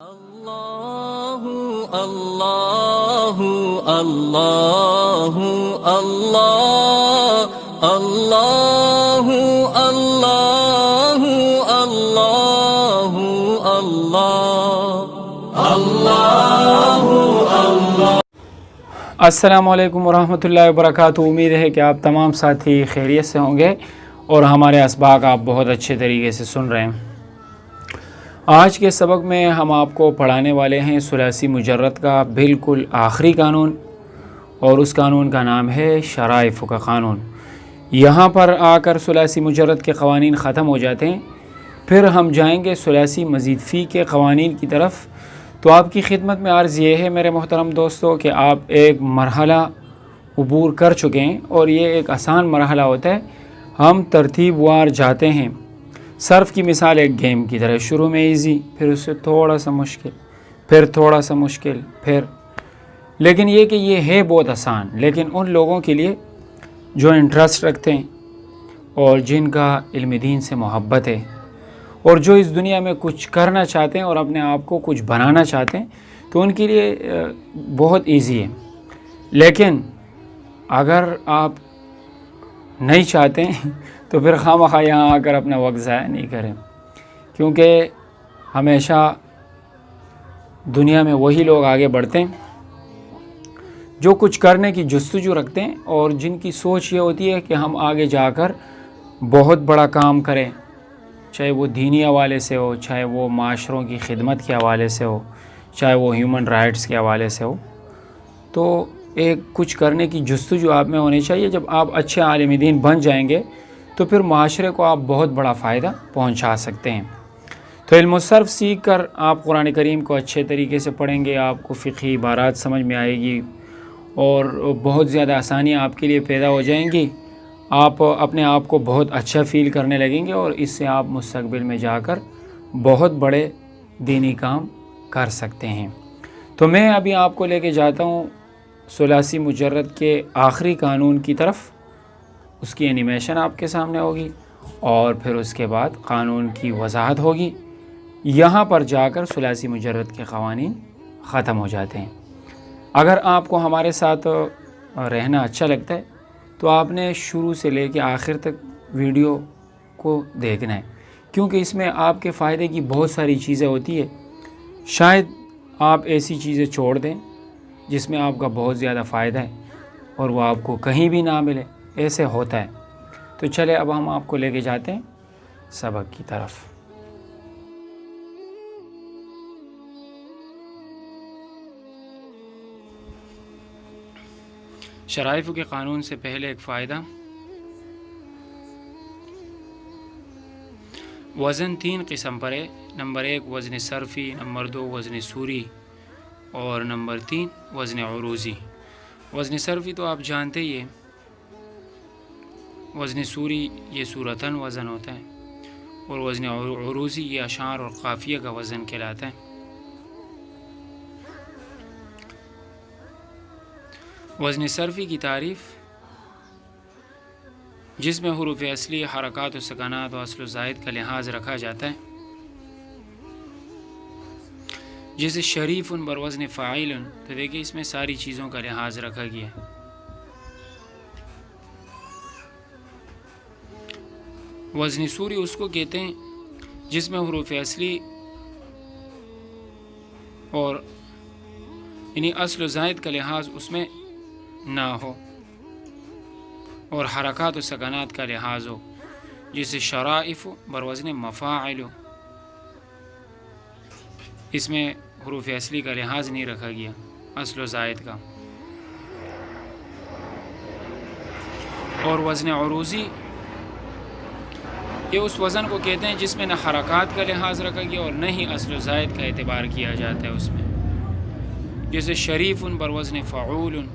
اللہ اللہ اللہ اللہ اللہ اللہ اللہ اللہ اللہ۔ السلام علیکم ورحمۃ اللہ وبرکاتہ۔ امید ہے کہ آپ تمام ساتھی خیریت سے ہوں گے اور ہمارے اسباق آپ بہت اچھے طریقے سے سن رہے ہیں۔ آج کے سبق میں ہم آپ کو پڑھانے والے ہیں ثلاثی مجرد کا بالکل آخری قانون، اور اس قانون کا نام ہے شرائف کا قانون۔ یہاں پر آ کر ثلاثی مجرد کے قوانین ختم ہو جاتے ہیں، پھر ہم جائیں گے ثلاثی مزید فی کے قوانین کی طرف۔ تو آپ کی خدمت میں عرض یہ ہے میرے محترم دوستو کہ آپ ایک مرحلہ عبور کر چکے ہیں، اور یہ ایک آسان مرحلہ ہوتا ہے۔ ہم ترتیب وار جاتے ہیں، صرف کی مثال ایک گیم کی طرح، شروع میں ایزی، پھر اس سے تھوڑا سا مشکل، پھر تھوڑا سا مشکل، پھر لیکن یہ کہ یہ ہے بہت آسان، لیکن ان لوگوں کے لیے جو انٹرسٹ رکھتے ہیں اور جن کا علم دین سے محبت ہے اور جو اس دنیا میں کچھ کرنا چاہتے ہیں اور اپنے آپ کو کچھ بنانا چاہتے ہیں، تو ان کے لیے بہت ایزی ہے۔ لیکن اگر آپ نہیں چاہتے ہیں تو پھر خواہ یہاں آ کر اپنا وقت ضائع نہیں کریں، کیونکہ ہمیشہ دنیا میں وہی لوگ آگے بڑھتے ہیں جو کچھ کرنے کی جستجو رکھتے ہیں اور جن کی سوچ یہ ہوتی ہے کہ ہم آگے جا کر بہت بڑا کام کریں، چاہے وہ دینی حوالے سے ہو، چاہے وہ معاشروں کی خدمت کے حوالے سے ہو، چاہے وہ ہیومن رائٹس کے حوالے سے ہو۔ تو ایک کچھ کرنے کی جستجو آپ میں ہونی چاہیے۔ جب آپ اچھے عالم دین بن جائیں گے تو پھر معاشرے کو آپ بہت بڑا فائدہ پہنچا سکتے ہیں۔ تو علم الصرف سیکھ کر آپ قرآن کریم کو اچھے طریقے سے پڑھیں گے، آپ کو فقہی عبارات سمجھ میں آئے گی اور بہت زیادہ آسانیاں آپ کے لیے پیدا ہو جائیں گی۔ آپ اپنے آپ کو بہت اچھا فیل کرنے لگیں گے، اور اس سے آپ مستقبل میں جا کر بہت بڑے دینی کام کر سکتے ہیں۔ تو میں ابھی آپ کو لے کے جاتا ہوں ثلاثی مجرد کے آخری قانون کی طرف۔ اس کی اینیمیشن آپ کے سامنے ہوگی اور پھر اس کے بعد قانون کی وضاحت ہوگی۔ یہاں پر جا کر ثلاثی مجرد کے قوانین ختم ہو جاتے ہیں۔ اگر آپ کو ہمارے ساتھ رہنا اچھا لگتا ہے تو آپ نے شروع سے لے کے آخر تک ویڈیو کو دیکھنا ہے، کیونکہ اس میں آپ کے فائدے کی بہت ساری چیزیں ہوتی ہے۔ شاید آپ ایسی چیزیں چھوڑ دیں جس میں آپ کا بہت زیادہ فائدہ ہے اور وہ آپ کو کہیں بھی نہ ملے، ایسے ہوتا ہے۔ تو چلے اب ہم آپ کو لے کے جاتے ہیں سبق کی طرف۔ شرائف کے قانون سے پہلے ایک فائدہ، وزن 3 قسم پر ہے۔ نمبر 1 وزن صرفی، نمبر 2 وزن سوری، اور نمبر 3 وزن عروضی۔ وزن صرفی تو آپ جانتے ہی ہیں، وزن سوری یہ صورتاً وزن ہوتا ہے، اور وزن عروضی یہ اشعار اور قافیہ کا وزن کہلاتا ہے۔ وزن صرفی کی تعریف، جس میں حروف اصلی، حرکات و سکانات و اصل و زائد کا لحاظ رکھا جاتا ہے، جیسے شریف بر وزن فاعل، تو دیکھیں اس میں ساری چیزوں کا لحاظ رکھا گیا ہے۔ وزن سوری اس کو کہتے ہیں جس میں حروف اصلی اور یعنی اصل و زائد کا لحاظ اس میں نہ ہو اور حرکات و سکانات کا لحاظ ہو، جیسے شرائف بر وزن مفاعل، اس میں حروف اصلی کا لحاظ نہیں رکھا گیا، اصل و زائد کا۔ اور وزن عروضی یہ اس وزن کو کہتے ہیں جس میں نہ حرکات کا لحاظ رکھا گیا اور نہ ہی اصل و زائد کا اعتبار کیا جاتا ہے اس میں، جیسے شریف بر وزن فعول۔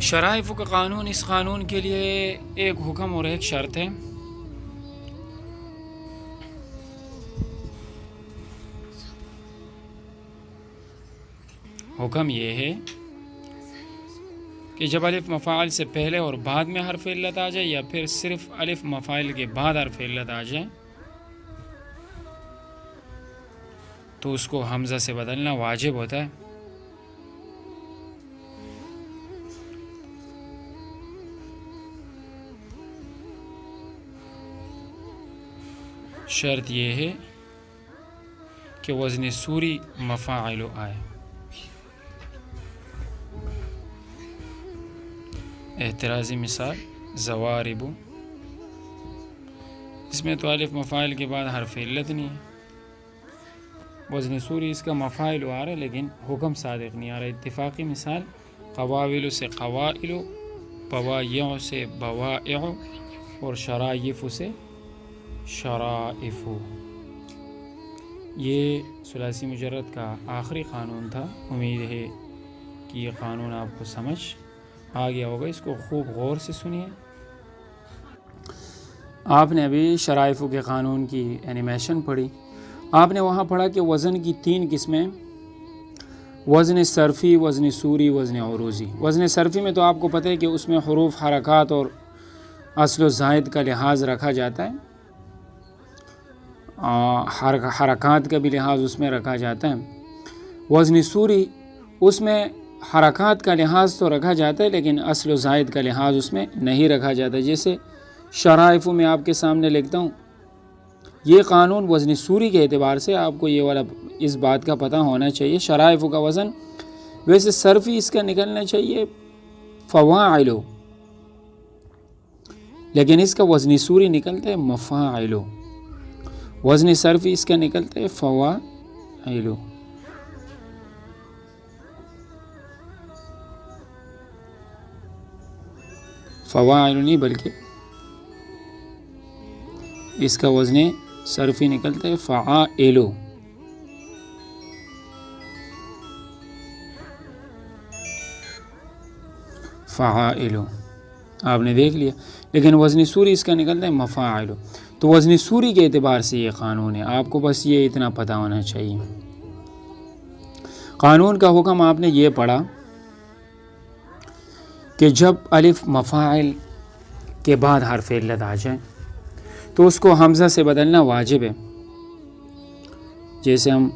شرائف کا قانون، اس قانون کے لیے ایک حکم اور ایک شرط ہے۔ حکم یہ ہے کہ جب الف مفاعل سے پہلے اور بعد میں حرف علت آ جائے یا پھر صرف الف مفاعل کے بعد حرف علت آ جائے تو اس کو حمزہ سے بدلنا واجب ہوتا ہے۔ شرط یہ ہے کہ وزن سوری مفاعل آئے۔ احترازی مثال زوارب، اس میں تو الف مفاعل کے بعد حرف علت نہیں ہے، وزن سوری اس کا مفاعل آ رہا ہے لیکن حکم صادق نہیں آ رہا۔ اتفاقی مثال قواویل سے قوائل، بوائع سے بوائع اور شرائف سے شرائف۔ یہ ثلاثی مجرد کا آخری قانون تھا، امید ہے کہ یہ قانون آپ کو سمجھ آ گیا ہوگا۔ اس کو خوب غور سے سنیے۔ آپ نے ابھی شرائف کے قانون کی اینیمیشن پڑھی، آپ نے وہاں پڑھا کہ وزن کی 3 قسمیں، وزن صرفی، وزن سوری، وزن عروضی۔ وزن صرفی میں تو آپ کو پتہ ہے کہ اس میں حروف، حرکات اور اصل و زائد کا لحاظ رکھا جاتا ہے، حرکات کا بھی لحاظ اس میں رکھا جاتا ہے۔ وزن سوری، اس میں حرکات کا لحاظ تو رکھا جاتا ہے لیکن اصل و زائد کا لحاظ اس میں نہیں رکھا جاتا۔ جیسے شرائف میں آپ کے سامنے لکھتا ہوں، یہ قانون وزن سوری کے اعتبار سے آپ کو یہ والا اس بات کا پتہ ہونا چاہیے۔ شرائف کا وزن ویسے صرفی اس کا نکلنا چاہیے فواعل، لیکن اس کا وزن سوری نکلتا ہے مفاعل۔ وزن صرفی اس کا نکلتا ہے فواعل۔ فواعل نہیں بلکہ اس کا وزن صرفی نکلتا ہے فعائل۔ فعائل آپ نے دیکھ لیا، لیکن وزن سوری اس کا نکلتا ہے مفاعل۔ تو وزن سوری کے اعتبار سے یہ قانون ہے، آپ کو بس یہ اتنا پتہ ہونا چاہیے۔ قانون کا حکم آپ نے یہ پڑھا کہ جب الف مفاعل کے بعد حرف علت آ جائے تو اس کو حمزہ سے بدلنا واجب ہے۔ جیسے ہم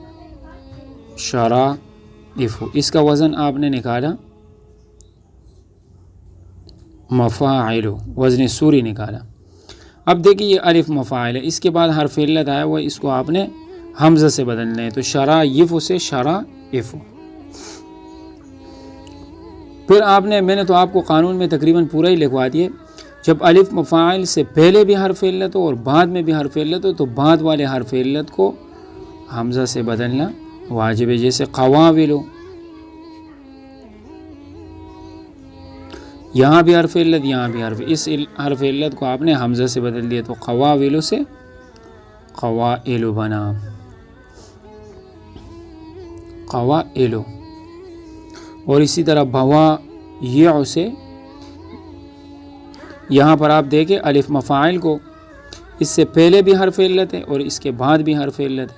شرائف، اس کا وزن آپ نے نکالا مفاعل، وزن سوری نکالا۔ اب دیکھیے یہ الف مفاعل ہے، اس کے بعد حرف علت آیا ہوا، اس کو آپ نے حمزہ سے بدلنا ہے، تو شرائف سے شرائف۔ پھر آپ نے، میں نے تو آپ کو قانون میں تقریباً پورا ہی لکھوا دیا، جب الف مفاعل سے پہلے بھی حرف علت ہو اور بعد میں بھی حرف علت ہو تو بعد والے حرف علت کو حمزہ سے بدلنا واجب ہے۔ جیسے قواویل، یہاں بھی حرف علت، یہاں بھی اس حرف علت کو آپ نے حمزہ سے بدل دیا تو قواویل سے قوائل بنا، قوائل۔ اور اسی طرح بوائع سے، یہاں پر آپ دیکھیں الف مفاعل کو اس سے پہلے بھی حرف علت ہے اور اس کے بعد بھی حرف علت ہے،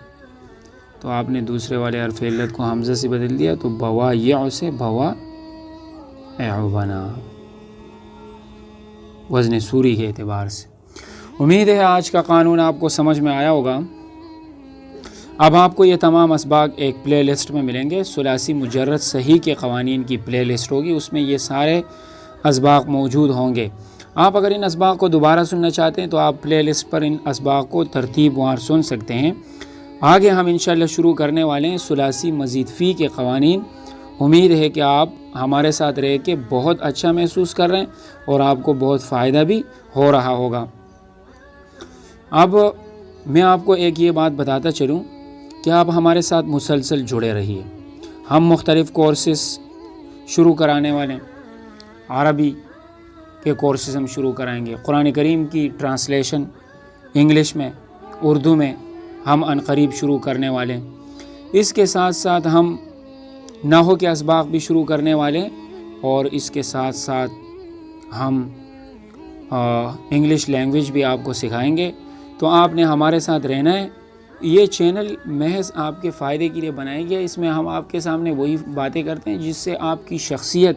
تو آپ نے دوسرے والے حرف علت کو حمزہ سے بدل دیا تو بوائع سے بوائع بنا، وزن سوری کے اعتبار سے۔ امید ہے آج کا قانون آپ کو سمجھ میں آیا ہوگا۔ اب آپ کو یہ تمام اسباق ایک پلے لسٹ میں ملیں گے، ثلاثی مجرد صحیح کے قوانین کی پلے لسٹ ہوگی، اس میں یہ سارے اسباق موجود ہوں گے۔ آپ اگر ان اسباق کو دوبارہ سننا چاہتے ہیں تو آپ پلے لسٹ پر ان اسباق کو ترتیب وار سن سکتے ہیں۔ آگے ہم انشاءاللہ شروع کرنے والے ہیں ثلاثی مزید فی کے قوانین۔ امید ہے کہ آپ ہمارے ساتھ رہ کے بہت اچھا محسوس کر رہے ہیں اور آپ کو بہت فائدہ بھی ہو رہا ہوگا۔ اب میں آپ کو ایک یہ بات بتاتا چلوں کہ آپ ہمارے ساتھ مسلسل جڑے رہیے۔ ہم مختلف کورسز شروع کرانے والے ہیں، عربی کے کورسز ہم شروع کرائیں گے، قرآن کریم کی ٹرانسلیشن انگلش میں، اردو میں ہم عنقریب شروع کرنے والے ہیں۔ اس کے ساتھ ساتھ ہم نحو کے اسباق بھی شروع کرنے والے ہیں اور اس کے ساتھ ساتھ ہم انگلش لینگویج بھی آپ کو سکھائیں گے، تو آپ نے ہمارے ساتھ رہنا ہے۔ یہ چینل محض آپ کے فائدے کے لیے بنایا گیا، اس میں ہم آپ کے سامنے وہی باتیں کرتے ہیں جس سے آپ کی شخصیت